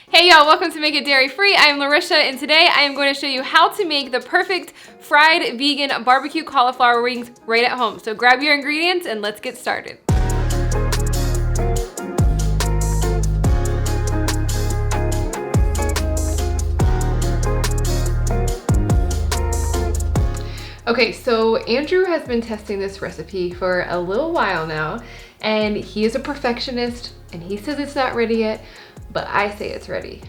Hey y'all, welcome to Make It Dairy Free. I am Larisha and today I am going to show you how to make the perfect fried vegan barbecue cauliflower wings right at home. So grab your ingredients and let's get started. Okay, so Andrew has been testing this recipe for a little while now, and he is a perfectionist and he says it's not ready yet, but I say it's ready.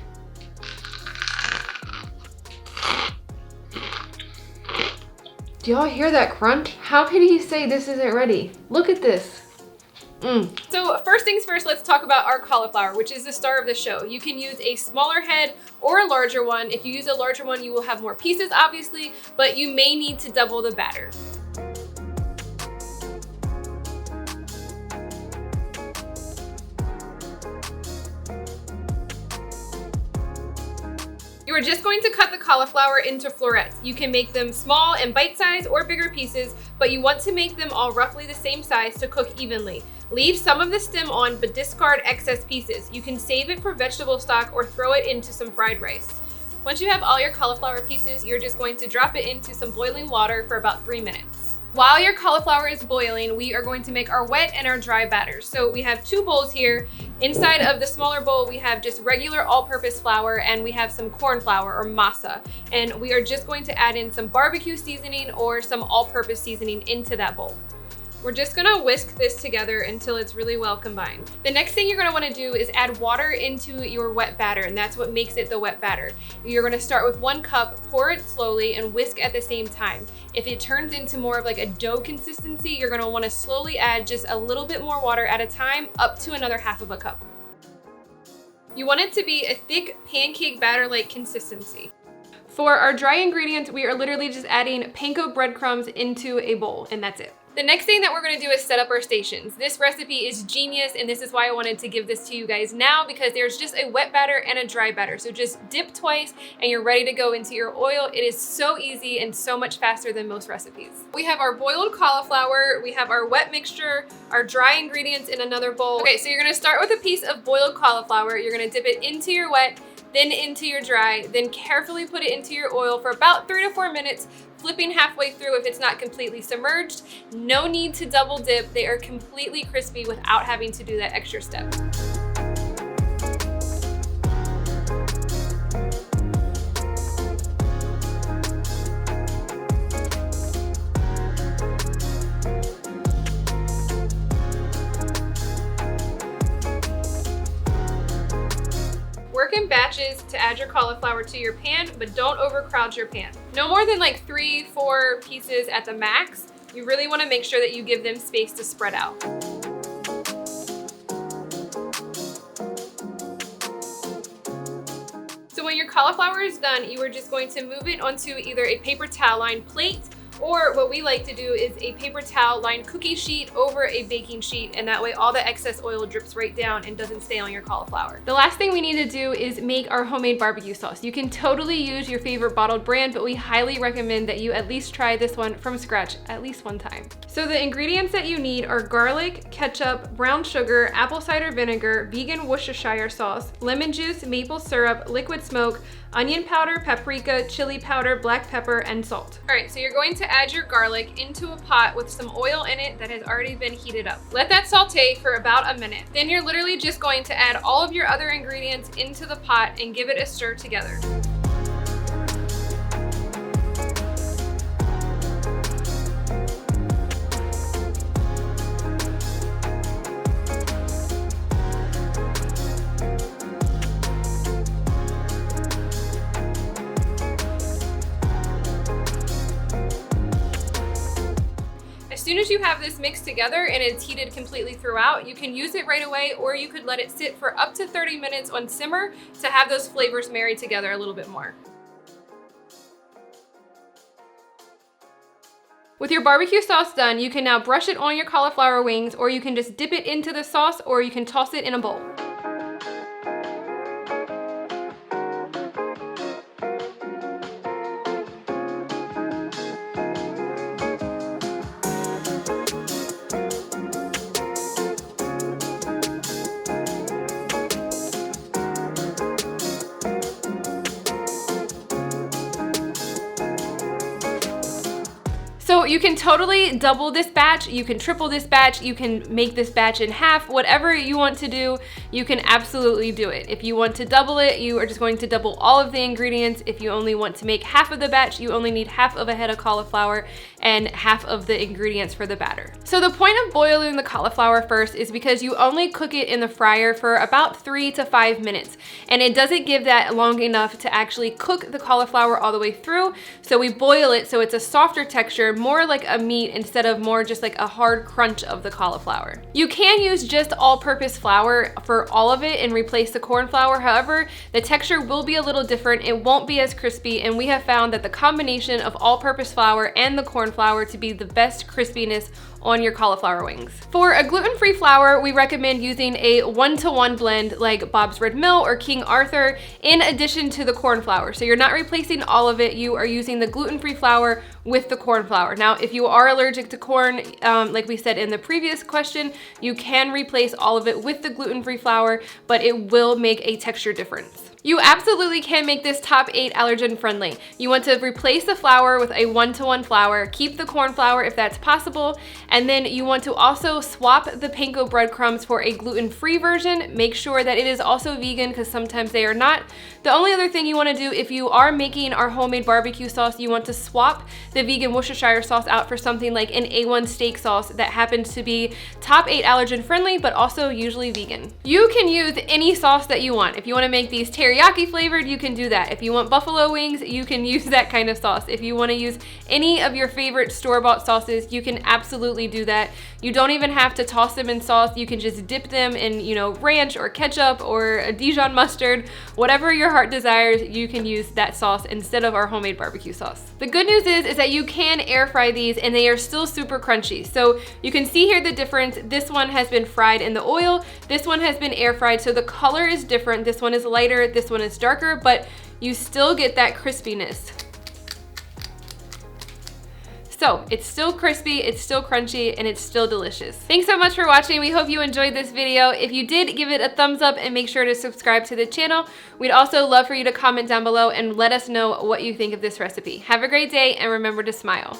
Do y'all hear that crunch? How can he say this isn't ready? Look at this. So first things first, let's talk about our cauliflower, which is the star of the show. You can use a smaller head or a larger one. If you use a larger one, you will have more pieces, obviously, but you may need to double the batter. You are just going to cut the cauliflower into florets. You can make them small and bite-sized or bigger pieces, but you want to make them all roughly the same size to cook evenly. Leave some of the stem on, but discard excess pieces. You can save it for vegetable stock or throw it into some fried rice. Once you have all your cauliflower pieces, you're just going to drop it into some boiling water for about 3 minutes. While your cauliflower is boiling, we are going to make our wet and our dry batters. So we have 2 bowls here. Inside of the smaller bowl, we have just regular all-purpose flour and we have some corn flour or masa. And we are just going to add in some barbecue seasoning or some all-purpose seasoning into that bowl. We're just gonna whisk this together until it's really well combined. The next thing you're gonna wanna do is add water into your wet batter, and that's what makes it the wet batter. You're gonna start with 1 cup, pour it slowly, and whisk at the same time. If it turns into more of like a dough consistency, you're gonna wanna slowly add just a little bit more water at a time, up to another half of a cup. You want it to be a thick pancake batter-like consistency. For our dry ingredients, we are literally just adding panko breadcrumbs into a bowl, and that's it. The next thing that we're gonna do is set up our stations. This recipe is genius, and this is why I wanted to give this to you guys now, because there's just a wet batter and a dry batter. So just dip twice and you're ready to go into your oil. It is so easy and so much faster than most recipes. We have our boiled cauliflower, we have our wet mixture, our dry ingredients in another bowl. Okay, so you're gonna start with a piece of boiled cauliflower. You're gonna dip it into your wet, then into your dry, then carefully put it into your oil for about 3 to 4 minutes, flipping halfway through if it's not completely submerged. No need to double dip. They are completely crispy without having to do that extra step. Work in batches to add your cauliflower to your pan, but don't overcrowd your pan. No more than like 3-4 pieces at the max. You really want to make sure that you give them space to spread out. So when your cauliflower is done, you are just going to move it onto either a paper towel lined plate, or what we like to do is a paper towel lined cookie sheet over a baking sheet, and that way all the excess oil drips right down and doesn't stay on your cauliflower. The last thing we need to do is make our homemade barbecue sauce. You can totally use your favorite bottled brand, but we highly recommend that you at least try this one from scratch at least one time. So the ingredients that you need are garlic, ketchup, brown sugar, apple cider vinegar, vegan Worcestershire sauce, lemon juice, maple syrup, liquid smoke, onion powder, paprika, chili powder, black pepper, and salt. All right, so you're going to add your garlic into a pot with some oil in it that has already been heated up. Let that saute for about a minute. Then you're literally just going to add all of your other ingredients into the pot and give it a stir together. As soon as you have this mixed together and it's heated completely throughout, you can use it right away, or you could let it sit for up to 30 minutes on simmer to have those flavors marry together a little bit more. With your barbecue sauce done, you can now brush it on your cauliflower wings, or you can just dip it into the sauce, or you can toss it in a bowl. So you can totally double this batch, you can triple this batch, you can make this batch in half, whatever you want to do, you can absolutely do it. If you want to double it, you are just going to double all of the ingredients. If you only want to make half of the batch, you only need half of a head of cauliflower and half of the ingredients for the batter. So the point of boiling the cauliflower first is because you only cook it in the fryer for about 3 to 5 minutes, and it doesn't give that long enough to actually cook the cauliflower all the way through. So we boil it so it's a softer texture, more like a meat instead of more just like a hard crunch of the cauliflower. You can use just all-purpose flour for all of it and replace the corn flour. However, the texture will be a little different. It won't be as crispy, and we have found that the combination of all-purpose flour and the corn flour to be the best crispiness on your cauliflower wings. For a gluten-free flour, we recommend using a 1-to-1 blend like Bob's Red Mill or King Arthur in addition to the corn flour. So you're not replacing all of it, you are using the gluten-free flour with the corn flour. Now, if you are allergic to corn, like we said in the previous question, you can replace all of it with the gluten-free flour, but it will make a texture difference. You absolutely can make this top 8 allergen friendly. You want to replace the flour with a 1-to-1 flour, keep the corn flour if that's possible, and then you want to also swap the panko breadcrumbs for a gluten-free version. Make sure that it is also vegan because sometimes they are not. The only other thing you want to do if you are making our homemade barbecue sauce, you want to swap the vegan Worcestershire sauce out for something like an A1 steak sauce that happens to be top 8 allergen friendly, but also usually vegan. You can use any sauce that you want. If you want to make these teriyaki flavored, you can do that. If you want buffalo wings, you can use that kind of sauce. If you want to use any of your favorite store-bought sauces, you can absolutely do that. You don't even have to toss them in sauce. You can just dip them in, ranch or ketchup or a Dijon mustard, whatever your heart desires, you can use that sauce instead of our homemade barbecue sauce. The good news is that you can air fry these and they are still super crunchy. So you can see here the difference. This one has been fried in the oil. This one has been air fried. So the color is different. This one is lighter, this one is darker, but you still get that crispiness. So it's still crispy, it's still crunchy, and it's still delicious. Thanks so much for watching. We hope you enjoyed this video. If you did, give it a thumbs up and make sure to subscribe to the channel. We'd also love for you to comment down below and let us know what you think of this recipe. Have a great day and remember to smile.